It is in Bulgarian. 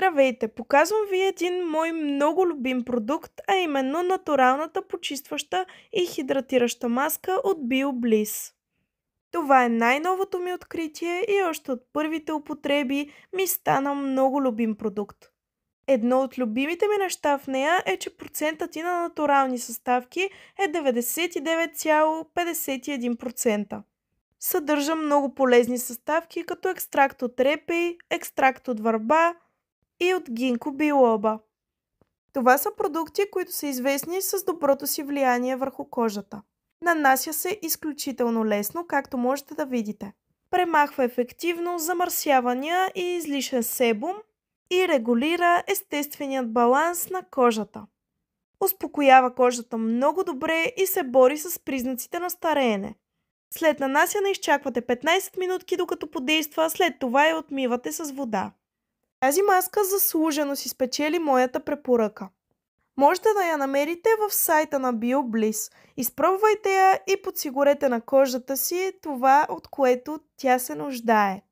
Здравейте! Показвам ви един мой много любим продукт, а именно натуралната почистваща и хидратираща маска от BioBliss. Това е най-новото ми откритие и още от първите употреби ми стана много любим продукт. Едно от любимите ми неща в нея е, че процентът и на натурални съставки е 99,51%. Съдържа много полезни съставки, като екстракт от репей, екстракт от върба и от гинко билоба. Това са продукти, които са известни с доброто си влияние върху кожата. Нанася се изключително лесно, както можете да видите. Премахва ефективно замърсявания и излишен себум и регулира естественият баланс на кожата. Успокоява кожата много добре и се бори с признаците на стареене. След нанасяне изчаквате 15 минутки докато подейства, след това я отмивате с вода. Тази маска заслужено си спечели моята препоръка. Можете да я намерите в сайта на BioBliss. Изпробвайте я и подсигурете на кожата си това, от което тя се нуждае.